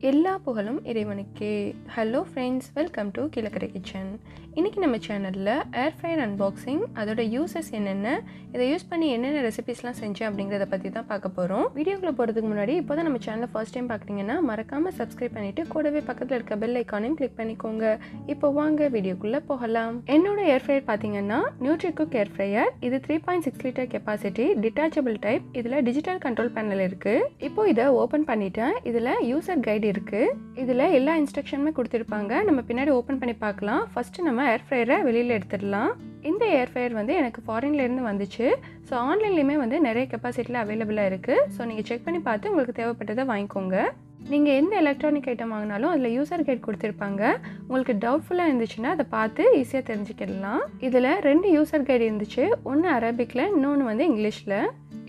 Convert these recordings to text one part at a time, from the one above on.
எல்லா புகழும் இறைவனுக்கே. Hello friends, welcome to Kilakarai kitchen. இன்றைக்கி நம்ம சேனலில் ஏர் ஃப்ரையர் அன்பாக்சிங், அதோட யூசஸ் என்னென்ன, இதை யூஸ் பண்ணி என்னென்ன ரெசிபிஸ்லாம் செஞ்சேன் அப்படிங்கிறத பற்றி தான் பார்க்க போகிறோம். வீடியோக்குள்ளே போகிறதுக்கு முன்னாடி இப்போ தான் நம்ம சேனலை ஃபர்ஸ்ட் டைம் பார்க்குறீங்கன்னா மறக்காமல் சப்ஸ்கிரைப் பண்ணிவிட்டு கூடவே பக்கத்தில் இருக்க பெல் ஐக்கானையும் கிளிக் பண்ணிக்கோங்க. இப்போ வாங்க வீடியோக்குள்ளே போகலாம். என்னோட ஏர் ஃப்ரையர் பார்த்தீங்கன்னா நியூட்ரிகுக் ஏர் ஃப்ரையர். இது 3.6 லிட்டர் கெப்பாசிட்டி, டிட்டாச்சபிள் டைப். இதில் டிஜிட்டல் கண்ட்ரோல் பேனல் இருக்குது. இப்போ இதை ஓப்பன் பண்ணிட்டேன். இதில் யூசர் கைடு இருக்கு. இதுல எல்லா இன்ஸ்ட்ரக்ஷனுமே கொடுத்திருப்பாங்க. நம்ம பின்னாடி ஓபன் பண்ணி பார்க்கலாம். ஃபர்ஸ்ட் நம்ம ஏர் ஃப்ரையரை வெளியில எடுத்துடலாம். இந்த ஏர் ஃப்ரையர் வந்து எனக்கு ஃபாரின்ல இருந்து வந்துச்சு. ஸோ ஆன்லைன்லயுமே வந்து நிறைய கெப்பாசிட்டியில் அவைலபிளாக இருக்கு. ஸோ நீங்கள் செக் பண்ணி பார்த்து உங்களுக்கு தேவைப்பட்டதை வாங்கிக்கோங்க. நீங்கள் எந்த எலக்ட்ரானிக் ஐட்டம் வாங்கினாலும் அதில் யூசர் கைட் கொடுத்துருப்பாங்க. உங்களுக்கு டவுட்ஃபுல்லாக இருந்துச்சுன்னா அதை பார்த்து ஈஸியாக தெரிஞ்சுக்கிடலாம். இதில் 2 யூசர் கைடு இருந்துச்சு. ஒன்று அரபிக்கில், இன்னொன்று வந்து இங்கிலீஷில்.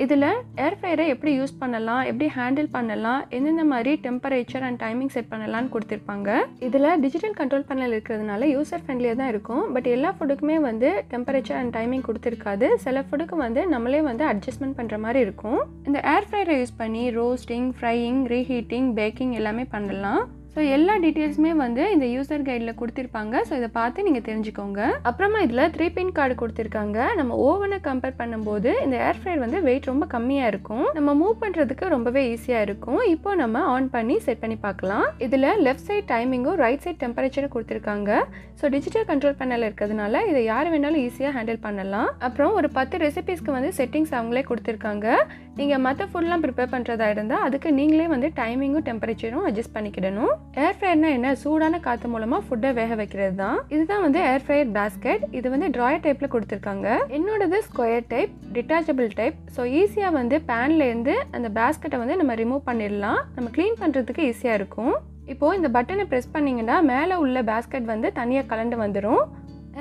இதில் ஏர் ஃப்ரையரை எப்படி யூஸ் பண்ணலாம், எப்படி ஹேண்டில் பண்ணலாம், எந்தெந்த மாதிரி டெம்பரேச்சர் அண்ட் டைமிங் செட் பண்ணலான்னு கொடுத்துருப்பாங்க. இதில் டிஜிட்டல் கண்ட்ரோல் பேனல் இருக்கிறதுனால யூசர் ஃப்ரெண்ட்லியாக தான் இருக்கும். பட் எல்லா ஃபுட்டுக்குமே வந்து டெம்பரேச்சர் அண்ட் டைமிங் கொடுத்துருக்காது. சில ஃபுட்டுக்கு வந்து நம்மளே வந்து அட்ஜஸ்ட்மெண்ட் பண்ணுற மாதிரி இருக்கும். இந்த ஏர் ஃப்ரையரை யூஸ் பண்ணி ரோஸ்டிங், ஃப்ரையிங், ரீஹீட்டிங், பேக்கிங் எல்லாமே பண்ணலாம். ஸோ எல்லா டீட்டெயில்ஸுமே வந்து இந்த யூசர் கைடில் கொடுத்துருப்பாங்க. ஸோ இதை பார்த்து நீங்கள் தெரிஞ்சுக்கோங்க. அப்புறமா இதில் 3 பின் கார்டு கொடுத்துருக்காங்க. நம்ம ஓவனை கம்பேர் பண்ணும்போது இந்த ஏர் ஃப்ரையர் வந்து வெயிட் ரொம்ப கம்மியாக இருக்கும். நம்ம மூவ் பண்ணுறதுக்கு ரொம்பவே ஈஸியாக இருக்கும். இப்போ நம்ம ஆன் பண்ணி செட் பண்ணி பார்க்கலாம். இதில் லெஃப்ட் சைட் டைமிங்கும் ரைட் சைட் டெம்பரேச்சரும் கொடுத்துருக்காங்க. ஸோ டிஜிட்டல் கண்ட்ரோல் பேனல் இருக்கிறதுனால இதை யார் வேணாலும் ஈஸியாக ஹேண்டில் பண்ணலாம். அப்புறம் ஒரு 10 ரெசிபிஸ்க்கு வந்து செட்டிங்ஸ் அவங்களே கொடுத்துருக்காங்க. நீங்கள் மற்ற ஃபுட்லாம் ப்ரிப்பேர் பண்ணுறதா இருந்தால் அதுக்கு நீங்களே வந்து டைமிங்கும் டெம்பரேச்சரும் அட்ஜஸ்ட் பண்ணிக்கிடணும். ஏர் ஃப்ரையர்னா என்ன, சூடான காற்று மூலமாக ஃபுட்டை வேக வைக்கிறது தான். இதுதான் வந்து ஏர் ஃப்ரையர் பேஸ்கெட். இது வந்து ட்ராயர் டைப்பில் கொடுத்துருக்காங்க. என்னோடது square type, detachable type. So ஈஸியாக வந்து பேனில் இருந்து அந்த பேஸ்கெட்டை வந்து நம்ம ரிமூவ் பண்ணிடலாம். நம்ம க்ளீன் பண்ணுறதுக்கு ஈஸியாக இருக்கும். இப்போது இந்த பட்டனை ப்ரெஸ் பண்ணிங்கன்னா மேலே உள்ள பேஸ்கெட் வந்து தனியாக கலண்டு வந்துடும்.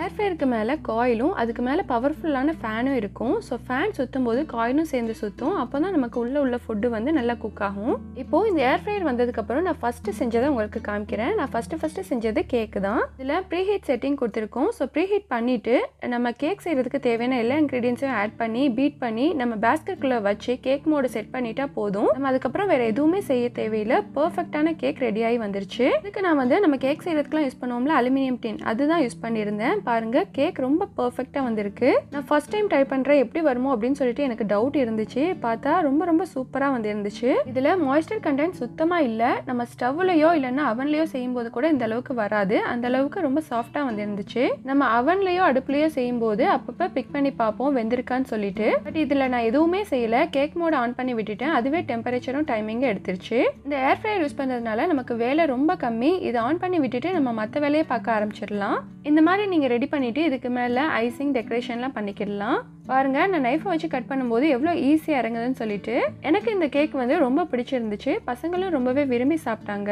ஏர் ஃப்ரையருக்கு மேலே காயிலும் அதுக்கு மேலே பவர்ஃபுல்லான ஃபேனும் இருக்கும். ஸோ ஃபேன் சுற்றும் போது காயிலும் சேர்ந்து சுற்றும். அப்போ தான் நமக்கு உள்ள ஃபுட்டு வந்து நல்லா குக் ஆகும். இப்போது இந்த ஏர் ஃப்ரையர் வந்ததுக்கப்புறம் நான் ஃபஸ்ட்டு செஞ்சதை உங்களுக்கு காமிக்கிறேன். நான் ஃபஸ்ட்டு செஞ்சது கேக்கு தான். இதில் ப்ரீஹீட் செட்டிங் கொடுத்துருக்கோம். ஸோ ப்ரீஹீட் பண்ணிவிட்டு நம்ம கேக் செய்கிறதுக்கு தேவையான எல்லா இன்க்ரீடியன்ஸையும் ஆட் பண்ணி பீட் பண்ணி நம்ம பேஸ்கெட்குள்ளே வச்சு கேக் மோடு செட் பண்ணிட்டா போதும். நம்ம அதுக்கப்புறம் வேறு எதுவுமே செய்ய தேவையில்லை. பர்ஃபெக்டான கேக் ரெடியாகி வந்துருச்சு. இதுக்கு நான் வந்து நம்ம கேக் செய்கிறதுக்குலாம் யூஸ் பண்ணுவோம்ல, அலுமினியம் டின், அதுதான் யூஸ் பண்ணியிருந்தேன். பாருங்க, கேக் ரொம்ப பர்ஃபெக்டா வந்திருக்கு. நான் ஃபர்ஸ்ட் டைம் ட்ரை பண்றேன், எப்படி வருமோ அப்படின்னு சொல்லிட்டு எனக்கு டவுட் இருந்துச்சு. பார்த்தா ரொம்ப சூப்பரா வந்து இருந்துச்சு. இதுல மாய்ஸ்சர் கண்டென்ட் சுத்தமா இல்ல. நம்ம ஸ்டவ்லயோ இல்லைன்னா அவன்லயோ செய்யும் போது கூட இந்த அளவுக்கு வராது. அந்த அளவுக்கு ரொம்ப சாஃப்டா வந்து இருந்துச்சு. நம்ம அவன்லயோ அடுப்புலயோ செய்யும் போது அப்பப்ப பிக் பண்ணி பார்ப்போம் வெந்திருக்கான்னு சொல்லிட்டு. பட் இதுல நான் எதுவுமே செய்யல. கேக் மோட் ஆன் பண்ணி விட்டுட்டேன். அதுவே டெம்பரேச்சரும் டைமிங்கும் எடுத்துருச்சு. இந்த ஏர் ஃப்ரையர் யூஸ் பண்றதுனால நமக்கு வேலை ரொம்ப கம்மி. இதை ஆன் பண்ணி விட்டுட்டு நம்ம மற்ற வேலையை பார்க்க ஆரம்பிச்சிடலாம். இந்த மாதிரி நீங்க ரெடி பண்ணிட்டு இதுக்கு மேல ஐசிங், டெக்கரேஷன்லாம் பண்ணிக்கலாம். பாருங்க, நான் நைஃபை வச்சு கட் பண்ணும்போது எவ்வளோ ஈஸியாக இறங்குதுன்னு சொல்லிட்டு. எனக்கு இந்த கேக் வந்து ரொம்ப பிடிச்சிருந்துச்சு. பசங்களும் ரொம்பவே விரும்பி சாப்பிட்டாங்க.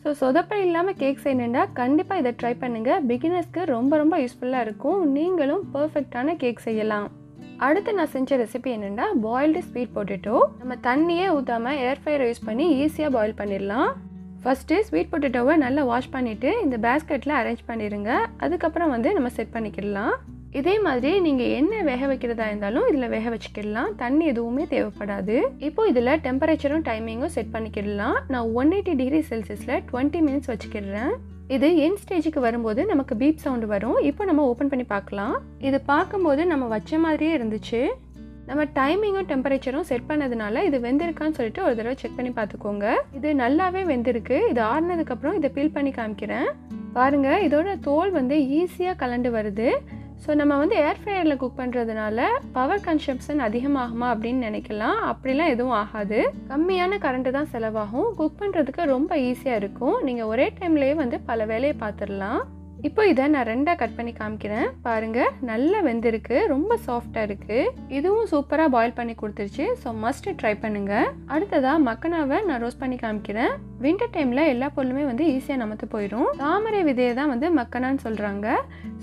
ஸோ சொதப்ப இல்லாமல் கேக் செய்யணுன்னா கண்டிப்பாக இதை ட்ரை பண்ணுங்கள். பிகினர்ஸ்க்கு ரொம்ப யூஸ்ஃபுல்லாக இருக்கும். நீங்களும் பர்ஃபெக்டான கேக் செய்யலாம். அடுத்து நான் செஞ்ச ரெசிபி என்னென்னா பாயில்டு ஸ்வீட் பொட்டேட்டோ. நம்ம தண்ணியே ஊற்றாமல் ஏர் ஃப்ரையரை யூஸ் பண்ணி ஈஸியாக பாயில் பண்ணிடலாம். ஃபஸ்ட்டு ஸ்வீட் பொட்டேட்டோவை நல்லா வாஷ் பண்ணிவிட்டு இந்த பேஸ்கெட்டில் அரேஞ்ச் பண்ணிடுங்க. அதுக்கப்புறம் வந்து நம்ம செட் பண்ணிக்கிடலாம். இதே மாதிரி நீங்கள் என்ன வேக வைக்கிறதா இருந்தாலும் இதில் வேக வச்சுக்கிடலாம். தண்ணி எதுவுமே தேவைப்படாது. இப்போ இதில் டெம்பரேச்சரும் டைமிங்கும் செட் பண்ணிக்கிடலாம். நான் 180 டிகிரி செல்சியஸில் 20 மினிட்ஸ் வச்சுக்கிடுறேன். இது என் ஸ்டேஜுக்கு வரும்போது நமக்கு பீப் சவுண்டு வரும். இப்போ நம்ம ஓப்பன் பண்ணி பார்க்கலாம். இது பார்க்கும்போது நம்ம வச்ச மாதிரியே இருந்துச்சு. நம்ம டைமிங்கும் டெம்பரேச்சரும் செட் பண்ணதுனால இது வெந்திருக்கான்னு சொல்லிட்டு ஒரு தடவை செக் பண்ணி பார்த்துக்கோங்க. இது நல்லாவே வெந்திருக்கு. இது ஆறுனதுக்கப்புறம் இதை பீல் பண்ணி காமிக்கிறேன். பாருங்கள், இதோட தோல் வந்து ஈஸியாக கலண்டு வருது. ஸோ நம்ம வந்து ஏர் ஃப்ரையரில் குக் பண்ணுறதுனால பவர் கன்சம்ப்ஷன் அதிகமாகுமா அப்படின்னு நினைக்கலாம். அப்படிலாம் எதுவும் ஆகாது. கம்மியான கரண்ட்டு தான் செலவாகும். குக் பண்ணுறதுக்கு ரொம்ப ஈஸியாக இருக்கும். நீங்கள் ஒரே டைம்லேயே வந்து பல வேலையை பார்த்துடலாம். இப்போ இதை நான் 2ஆக கட் பண்ணி காமிக்கிறேன். பாருங்கள், நல்லா வெந்திருக்கு. ரொம்ப சாஃப்டாக இருக்குது. இதுவும் சூப்பராக பாயில் பண்ணி கொடுத்துருச்சு. ஸோ மஸ்ட் ட்ரை பண்ணுங்கள். அடுத்ததாக மக்கனாவை நான் ரோஸ்ட் பண்ணி காமிக்கிறேன். வின்டர் டைமில் எல்லா பொருளுமே வந்து ஈஸியாக நமத்து போயிடும். தாமரை விதையை தான் வந்து மக்கனான்னு சொல்கிறாங்க.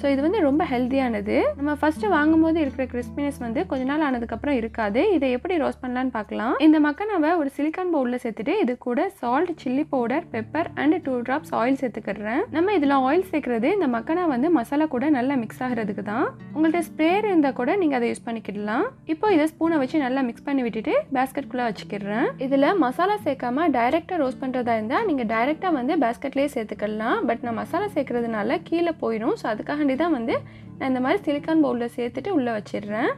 ஸோ இது வந்து ரொம்ப ஹெல்த்தியானது. நம்ம ஃபஸ்ட்டு வாங்கும்போது இருக்கிற கிறிஸ்பினஸ் வந்து கொஞ்ச நாள் ஆனதுக்கப்புறம் இருக்காது. இதை எப்படி ரோஸ்ட் பண்ணலான்னு பார்க்கலாம். இந்த மக்கனாவை ஒரு சிலிக்கான் பவுலில் சேர்த்துட்டு இது கூட salt, chilli powder, pepper and 2 drops oil சேர்த்துக்கிறேன். நம்ம இதில் ஆயில் சேர்க்குறது இந்த மக்கனா வந்து மசாலா கூட நல்லா மிக்ஸ் ஆகிறதுக்கு தான். உங்கள்கிட்ட ஸ்ப்ரேயர் இருந்தால் கூட நீங்கள் அதை யூஸ் பண்ணிக்கிடலாம். இப்போ இதை ஸ்பூனை வச்சு நல்லா மிக்ஸ் பண்ணி விட்டுட்டு பேஸ்கெட்குள்ளே வச்சுக்கிறேன். இதில் மசாலா சேர்க்காம டைரெக்டாக ரோஸ்ட் பண்ணுறதா போடுறதா இருந்தால் நீங்கள் டைரெக்டாக வந்து பேஸ்கெட்லேயே சேர்த்துக்கலாம். பட் நான் மசாலா சேர்க்குறதுனால கீழே போயிடும். ஸோ அதுக்காண்டி தான் வந்து நான் இந்த மாதிரி சிலிக்கான் பவுலில் சேர்த்துட்டு உள்ளே வச்சிடுறேன்.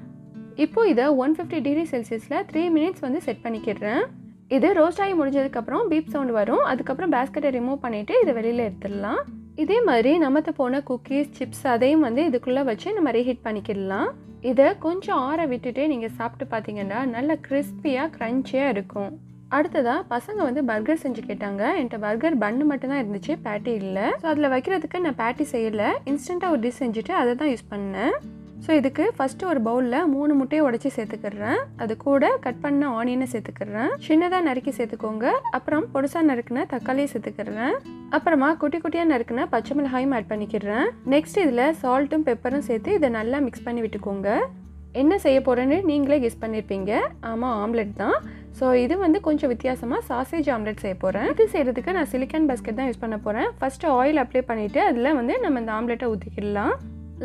இப்போது இதை 150 டிகிரி செல்சியஸில் 3 மினிட்ஸ் வந்து செட் பண்ணிக்கிடுறேன். இது ரோஸ்ட் ஆகி முடிஞ்சதுக்கப்புறம் பீப் சவுண்ட் வரும். அதுக்கப்புறம் பேஸ்கெட்டை ரிமூவ் பண்ணிவிட்டு இதை வெளியில் எடுத்துடலாம். இதே மாதிரி நமத்து போன குக்கீஸ், சிப்ஸ் அதையும் வந்து இதுக்குள்ளே வச்சு நம்ம ரீஹீட் பண்ணிக்கிடலாம். இதை கொஞ்சம் ஆற விட்டுட்டு நீங்கள் சாப்பிட்டு பார்த்தீங்கன்னா நல்லா கிறிஸ்பியாக க்ரன்ச்சியாக இருக்கும். அடுத்ததாக பசங்க வந்து பர்கர் செஞ்சு கேட்டாங்க. என்கிட்ட பர்கர் பன்னு மட்டும்தான் இருந்துச்சு, பேட்டி இல்லை. ஸோ அதில் வைக்கிறதுக்கு நான் பேட்டி செய்யலை. இன்ஸ்டண்ட்டாக ஒரு டிஷ் செஞ்சுட்டு அதை தான் யூஸ் பண்ணேன். ஸோ இதுக்கு ஃபஸ்ட்டு ஒரு பவுலில் 3 முட்டையை உடச்சி சேர்த்துக்கிறேன். அது கூட கட் பண்ண ஆனியனை சேர்த்துக்கிறேன். சின்னதாக நறுக்கி சேர்த்துக்கோங்க. அப்புறம் பொடுசாக நறுக்கின தக்காளியை சேர்த்துக்கிறேன். அப்புறமா குட்டி குட்டியாக நறுக்கின பச்சை மிளகாயும் ஆட் பண்ணிக்கிறேன். நெக்ஸ்ட் இதில் சால்ட்டும் பெப்பரும் சேர்த்து இதை நல்லா மிக்ஸ் பண்ணி விட்டுக்கோங்க. என்ன செய்ய போகிறேன்னு நீங்களே கெஸ் பண்ணியிருப்பீங்க. ஆமாம், ஆம்லெட் தான். ஸோ இது வந்து கொஞ்சம் வித்தியாசமாக சாசேஜ் ஆம்லெட் செய்ய போகிறேன். இது செய்கிறதுக்கு நான் சிலிக்கான் பாஸ்கெட் தான் யூஸ் பண்ண போகிறேன். ஃபஸ்ட்டு ஆயில் அப்ளை பண்ணிவிட்டு அதில் வந்து நம்ம இந்த ஆம்லெட்டை ஊற்றிக்கிடலாம்.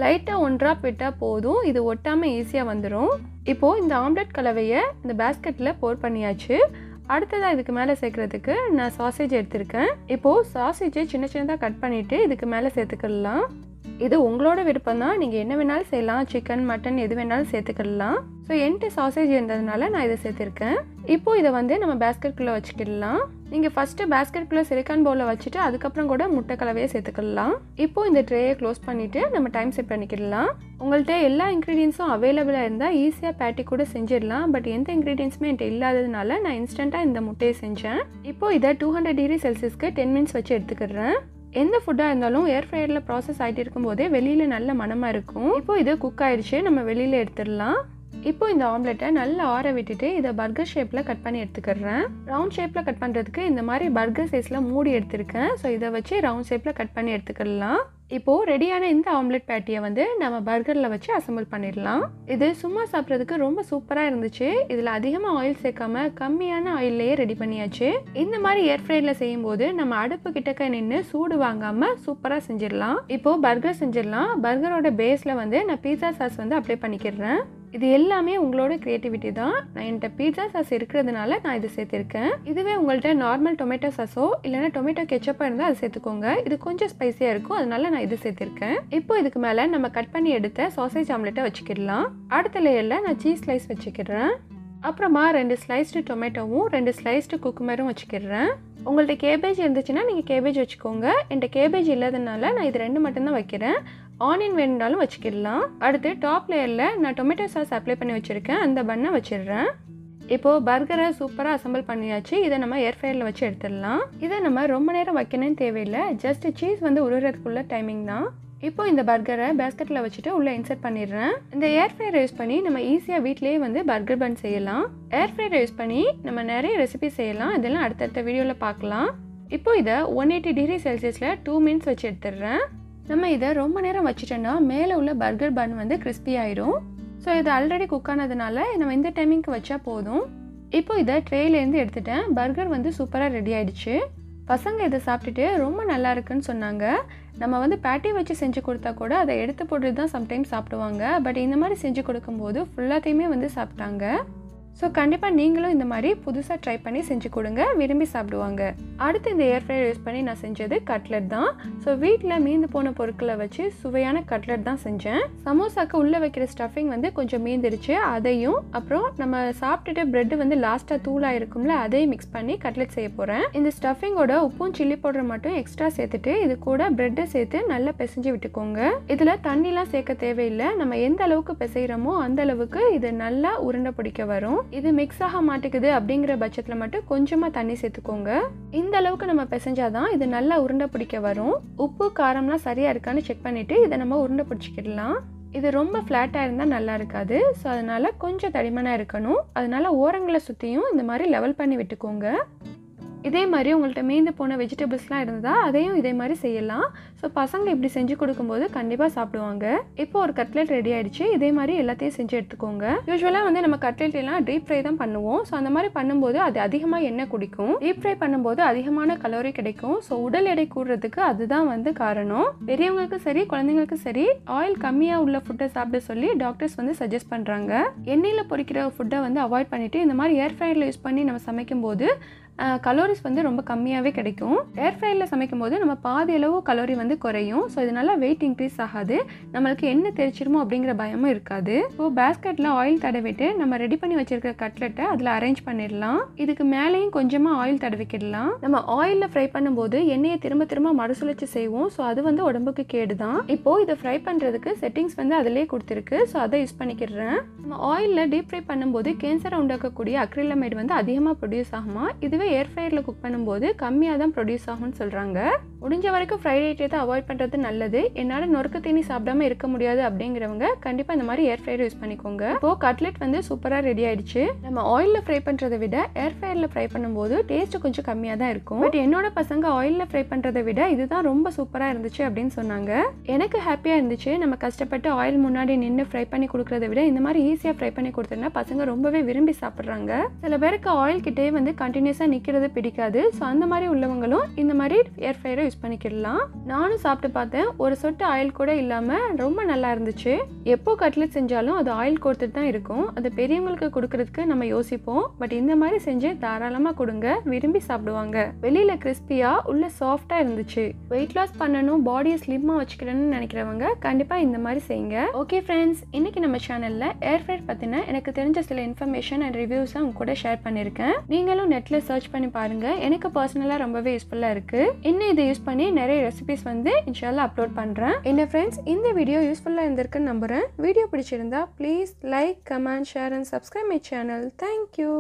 லைட்டாக 1 ட்ராப் விட்டால் போதும். இது ஒட்டாமல் ஈஸியாக வந்துடும். இப்போது இந்த ஆம்லெட் கலவையை இந்த பேஸ்கெட்டில் போர் பண்ணியாச்சு. அடுத்ததாக இதுக்கு மேலே சேர்க்குறதுக்கு நான் சாசேஜ் எடுத்திருக்கேன். இப்போது சாசேஜை சின்ன சின்னதாக கட் பண்ணிவிட்டு இதுக்கு மேலே சேர்த்துக்கலாம். இது உங்களோட விருப்பம் தான். நீங்கள் என்ன வேணாலும் செய்யலாம். சிக்கன், மட்டன் எது வேணாலும் சேர்த்துக்கலாம். ஸோ என்கிட்ட சாசேஜ் இருந்ததுனால நான் இதை சேர்த்துருக்கேன். இப்போது இதை வந்து நம்ம பேஸ்கெட்குள்ளே வச்சுக்கிடலாம். நீங்கள் ஃபஸ்ட்டு பேஸ்கெட்குள்ளே சிலிக்கான் பவுலில் வச்சுட்டு அதுக்கப்புறம் கூட முட்டை கலவையை சேர்த்துக்கலாம். இப்போது இந்த ட்ரேயை க்ளோஸ் பண்ணிவிட்டு நம்ம டைம் செட் பண்ணிக்கிடலாம். உங்கள்கிட்ட எல்லா இன்க்ரீடியன்ஸும் அவைலபிளாக இருந்தால் ஈஸியாக பேட்டி கூட செஞ்சிடலாம். பட் எந்த இன்க்ரீடியன்ஸுமே என்கிட்ட இல்லாததுனால நான் இன்ஸ்டண்ட்டாக இந்த முட்டையை செஞ்சேன். இப்போது இதை 200 டிகிரி செல்சியஸ்க்கு 10 மினிட்ஸ் வச்சு எடுத்துக்கிறேன். எந்த ஃபுட்டாக இருந்தாலும் ஏர் ஃப்ரையரில் ப்ராசஸ் ஆகிட்டு இருக்கும்போதே வெளியில் நல்ல மணமாக இருக்கும். இப்போது இது குக் ஆகிடுச்சு. நம்ம வெளியில் எடுத்துடலாம். இப்போது இந்த ஆம்லெட்டை நல்லா ஆற விட்டுட்டு இதை பர்கர் ஷேப்பில் கட் பண்ணி எடுத்துக்கிறேன். ரவுண்ட் ஷேப்பில் கட் பண்ணுறதுக்கு இந்த மாதிரி பர்கர் சைஸில் மூடி எடுத்திருக்கேன். ஸோ இதை வச்சு ரவுண்ட் ஷேப்பில் கட் பண்ணி எடுத்துக்கலாம். இப்போது ரெடியான இந்த ஆம்லெட் பேட்டியை வந்து நம்ம பர்கரில் வச்சு அசம்பிள் பண்ணிடலாம். இது சும்மா சாப்பிட்றதுக்கு ரொம்ப சூப்பராக இருந்துச்சு. இதில் அதிகமாக ஆயில் சேர்க்காம கம்மியான ஆயில்லையே ரெடி பண்ணியாச்சு. இந்த மாதிரி ஏர் ஃப்ரையரில் செய்யும்போது நம்ம அடுப்பு கிட்டக்க நின்று சூடு வாங்காமல் சூப்பராக செஞ்சிடலாம். இப்போது பர்கர் செஞ்சிடலாம். பர்கரோட பேஸில் வந்து நான் பீட்சா சாஸ் வந்து அப்ளை பண்ணிக்கிறேன். இது எல்லாமே உங்களோட க்ரியேட்டிவிட்டி தான். நான் என்கிட்ட பீட்சா சாஸ் இருக்கிறதுனால நான் இதை சேர்த்துருக்கேன். இதுவே உங்கள்கிட்ட நார்மல் டொமேட்டோ சாஸோ இல்லைனா டொமேட்டோ கெச்சப்பாக இருந்தால் அதை சேர்த்துக்கோங்க. இது கொஞ்சம் ஸ்பைஸியாக இருக்கும், அதனால நான் இது சேர்த்துருக்கேன். இப்போ இதுக்கு மேலே நம்ம கட் பண்ணி எடுத்த சாசேஜ் ஆம்லெட்டை வச்சுக்கிடலாம். அடுத்த லேயரில் நான் சீஸ் ஸ்லைஸ் வச்சுக்கிறேன். அப்புறமா 2 ஸ்லைஸ்டு டொமேட்டோவும் 2 ஸ்லைஸ்டு குக்கும்பரும் வச்சுக்கிறேன். உங்கள்கிட்ட கேபேஜ் இருந்துச்சுன்னா நீங்கள் கேபேஜ் வச்சுக்கோங்க. என்கிட்ட கேபேஜ் இல்லாததுனால நான் இது 2 மட்டும்தான் வைக்கிறேன். ஆனியன் வேணுனாலும் வச்சுக்கிடலாம். அடுத்து டாப் லேயரில் நான் டொமேட்டோ சாஸ் அப்ளை பண்ணி வச்சுருக்கேன். அந்த பண்ணை வச்சிடுறேன். இப்போது பர்கரை சூப்பராக அசம்பிள் பண்ணியாச்சு. இதை நம்ம ஏர் ஃப்ரையரில் வச்சு எடுத்துடலாம். இதை நம்ம ரொம்ப நேரம் வைக்கணும்னு தேவையில்லை. ஜஸ்ட் சீஸ் வந்து உருகிறதுக்குள்ள டைமிங் தான். இப்போ இந்த பர்கரை பேஸ்கெட்டில் வச்சுட்டு உள்ளே இன்சர்ட் பண்ணிடுறேன். இந்த ஏர் ஃப்ரையரை யூஸ் பண்ணி நம்ம ஈஸியாக வீட்லேயே வந்து பர்கர் பன் செய்யலாம். ஏர் ஃப்ரையரை யூஸ் பண்ணி நம்ம நிறைய ரெசிபி செய்யலாம். இதெல்லாம் அடுத்தடுத்த வீடியோவில் பார்க்கலாம். இப்போ இதை 180 டிகிரி செல்சியஸில் 2 மினிட்ஸ் வச்சு எடுத்துடுறேன். நம்ம இதை ரொம்ப நேரம் வச்சுட்டோன்னா மேலே உள்ள பர்கர் பன் வந்து கிறிஸ்பி ஆயிடும். ஸோ இது ஆல்ரெடி குக் ஆனதுனால நம்ம இந்த டைமிங்க்கு வச்சா போதும். இப்போ இதை ட்ரேலேருந்து எடுத்துட்டேன். பர்கர் வந்து சூப்பராக ரெடி ஆகிடுச்சு. பசங்க இதை சாப்பிட்டுட்டு ரொம்ப நல்லா இருக்குன்னு சொன்னாங்க. நம்ம வந்து பேட்டி வச்சு செஞ்சு கொடுத்தா கூட அதை எடுத்து போட்டு தான் சம்டைம்ஸ் சாப்பிடுவாங்க. பட் இந்த மாதிரி செஞ்சு கொடுக்கும்போது ஃபுல்லாத்தையுமே வந்து சாப்பிட்டாங்க. ஸோ கண்டிப்பாக நீங்களும் இந்த மாதிரி புதுசாக ட்ரை பண்ணி செஞ்சு கொடுங்க, விரும்பி சாப்பிடுவாங்க. அடுத்து இந்த ஏர் ஃப்ரையர் யூஸ் பண்ணி நான் செஞ்சது கட்லெட் தான். ஸோ வீட்டில் மீந்து போன பொருட்களை வச்சு சுவையான கட்லெட் தான் செஞ்சேன். சமோசாக்கு உள்ளே வைக்கிற ஸ்டஃபிங் வந்து கொஞ்சம் மீந்துருச்சு. அதையும் அப்புறம் நம்ம சாப்பிட்டுட்டு ப்ரெட்டு வந்து லாஸ்ட்டாக தூளாக இருக்கும்ல, அதையும் மிக்ஸ் பண்ணி கட்லெட் செய்ய போகிறேன். இந்த ஸ்டஃபிங்கோட உப்பும் சில்லி பவுடர் மட்டும் எக்ஸ்ட்ரா சேர்த்துட்டு இது கூட ப்ரெட்டை சேர்த்து நல்லா பிசைஞ்சு விட்டுக்கோங்க. இதில் தண்ணிலாம் சேர்க்க தேவையில்லை. நம்ம எந்த அளவுக்கு பிசைகிறோமோ அந்த அளவுக்கு இது நல்லா உருண்டை பிடிக்க வரும். இது மிக்ஸ் ஆக மாட்டேங்குது அப்படிங்கிற பட்சத்தில் மட்டும் கொஞ்சமாக தண்ணி சேர்த்துக்கோங்க. இந்த அளவுக்கு நம்ம பிசைஞ்சாதான் இது நல்லா உருண்டை பிடிக்க வரும். உப்பு காரம்லாம் சரியாக இருக்கான்னு செக் பண்ணிவிட்டு இதை நம்ம உருண்டை பிடிச்சிக்கிடலாம். இது ரொம்ப ஃப்ளாட்டாக இருந்தால் நல்லா இருக்காது. ஸோ அதனால் கொஞ்சம் தடிமனாக இருக்கணும். அதனால் ஓரங்களை சுற்றியும் இந்த மாதிரி லெவல் பண்ணி விட்டுக்கோங்க. இதே மாதிரி உங்கள்கிட்ட மீந்து போன வெஜிடபிள்ஸ்லாம் இருந்தால் அதையும் இதே மாதிரி செய்யலாம். ஸோ பசங்க இப்படி செஞ்சு கொடுக்கும்போது கண்டிப்பாக சாப்பிடுவாங்க. இப்போ ஒரு கட்லெட் ரெடி ஆகிடுச்சு. இதே மாதிரி எல்லாத்தையும் செஞ்சு எடுத்துக்கோங்க. யூஸ்வலாக வந்து நம்ம கட்லெட் எல்லாம் டீப் ஃப்ரை தான் பண்ணுவோம். ஸோ அந்த மாதிரி பண்ணும்போது அது அதிகமாக எண்ணெய் குடிக்கும். டீப் ஃப்ரை பண்ணும்போது அதிகமான கலோரி கிடைக்கும். ஸோ உடல் எடை கூடுறதுக்கு அதுதான் வந்து காரணம். பெரியவங்களுக்கும் சரி குழந்தைங்களுக்கும் சரி ஆயில் கம்மியாக உள்ள ஃபுட்டை சாப்பிட சொல்லி டாக்டர்ஸ் வந்து சஜஸ்ட் பண்ணுறாங்க. எண்ணெயில் பொரிக்கிற ஃபுட்டை வந்து அவாய்ட் பண்ணிவிட்டு இந்த மாதிரி ஏர் ஃப்ரையரில் யூஸ் பண்ணி நம்ம சமைக்கும்போது கலோரிஸ் வந்து ரொம்ப கம்மியாகவே கிடைக்கும். ஏர் ஃப்ரையரில் சமைக்கும் போது நம்ம பாதி அளவு கலோரி வந்து குறையும். ஸோ இதனால வெயிட் இன்க்ரீஸ் ஆகாது, நம்மளுக்கு என்ன தெரிச்சிருமோ அப்படிங்கிற பயமும் இருக்காது. ஸோ பேஸ்கெட்டில் ஆயில் தடவிட்டு நம்ம ரெடி பண்ணி வச்சிருக்கிற கட்லெட்டை அதில் அரேஞ்ச் பண்ணிடலாம். இதுக்கு மேலேயும் கொஞ்சமாக ஆயில் தடவிக்கிடலாம். நம்ம ஆயிலில் ஃப்ரை பண்ணும்போது எண்ணெயை திரும்ப திரும்ப மறுசுழற்சி செய்வோம். ஸோ அது வந்து உடம்புக்கு கேடு தான். இப்போது இதை ஃப்ரை பண்ணுறதுக்கு செட்டிங்ஸ் வந்து அதிலே கொடுத்துருக்கு. ஸோ அதை யூஸ் பண்ணிக்கிறேன். நம்ம ஆயிலில் டீப் ஃப்ரை பண்ணும்போது கேன்சரை உண்டாக்கக்கூடிய அக்ரிலமைடு வந்து அதிகமாக ப்ரொடியூஸ் ஆகுமா, இதுவே ஏர் ஃப்ரையரில் குக் பண்ணும்போது கம்மியாக தான் ப்ரொடியூஸ் ஆகும்னு சொல்கிறாங்க. முடிஞ்ச வரைக்கும் ஃப்ரைட் ஐட்டத்தை அவாய்ட் பண்ணுறது நல்லது. என்னால் நொறுக்கு தீனி சாப்பிடாம இருக்க முடியாது அப்படிங்கிறவங்க கண்டிப்பாக இந்த மாதிரி ஏர் ஃப்ரையர் யூஸ் பண்ணிக்கோங்க. இப்போது கட்லெட் வந்து சூப்பராக ரெடி ஆயிடுச்சு. நம்ம ஆயிலில் ஃப்ரை பண்ணுறதை விட ஏர் ஃப்ரையரில் ஃப்ரை பண்ணும்போது டேஸ்ட் கொஞ்சம் கம்மியாக தான் இருக்கும். பட் என்னோட பசங்க ஆயிலில் ஃப்ரை பண்ணுறதை விட இதுதான் ரொம்ப சூப்பராக இருந்துச்சு அப்படின்னு சொன்னாங்க. எனக்கு ஹாப்பியாக இருந்துச்சு. நம்ம கஷ்டப்பட்டு ஆயில் முன்னாடி நின்று ஃப்ரை பண்ணி கொடுக்குறத விட இந்த மாதிரி ஈஸியாக ஃப்ரை பண்ணி கொடுத்தோன்னா பசங்க ரொம்பவே விரும்பி சாப்பிட்றாங்க. சில பேருக்கு ஆயில் கிட்டே வந்து கண்டினியூஸாக நிற்கிறது பிடிக்காது. ஸோ அந்த மாதிரி உள்ளவங்களும் இந்த மாதிரி ஏர் ஃப்ரையரை யூஸ் பண்ணிக்கிடலாம். நானும் சாப்பிட்டு பார்த்தேன். ஒரு சொட்டு ஆயில் கூட இல்லாமல் ரொம்ப நல்லா இருந்துச்சு. எப்போ கட்லெட் செஞ்சாலும் அது ஆயில் கொடுத்துட்டு தான் இருக்கும். அது பெரியவங்களுக்கு கொடுக்கறதுக்கு நம்ம யோசிப்போம். பட் இந்த மாதிரி செஞ்சு தாராளமாக கொடுங்க, விரும்பி சாப்பிடுவாங்க. வெளியில் கிறிஸ்பியாக உள்ள சாஃப்டாக இருந்துச்சு. வெயிட் லாஸ் பண்ணணும், பாடியை ஸ்லிம்மாக வச்சுக்கணும்னு நினைக்கிறவங்க கண்டிப்பாக இந்த மாதிரி செய்யுங்க. ஓகே ஃப்ரெண்ட்ஸ், இன்னைக்கு நம்ம சேனலில் ஏர் ஃப்ரையர் பற்றின எனக்கு தெரிஞ்ச சில இன்ஃபர்மேஷன் அண்ட் ரிவ்யூஸை உங்க கூட ஷேர் பண்ணியிருக்கேன். நீங்களும் நெட்டில் சர்ச் பண்ணி பாருங்கள். எனக்கு பர்சனலாக ரொம்பவே யூஸ்ஃபுல்லாக இருக்குது. இன்னும் இதை யூஸ் பண்ணி நிறைய ரெசிபிஸ் வந்து இன்ஷால்லா அப்லோட் பண்ணுறேன். என்ன ஃப்ரெண்ட்ஸ், இந்த வீடியோ யூஸ்ஃபுல்லாக இருந்திருக்குன்னு நம்புகிறேன். வீடியோ பிடிச்சிருந்தா please like, comment, share and subscribe my channel. Thank you.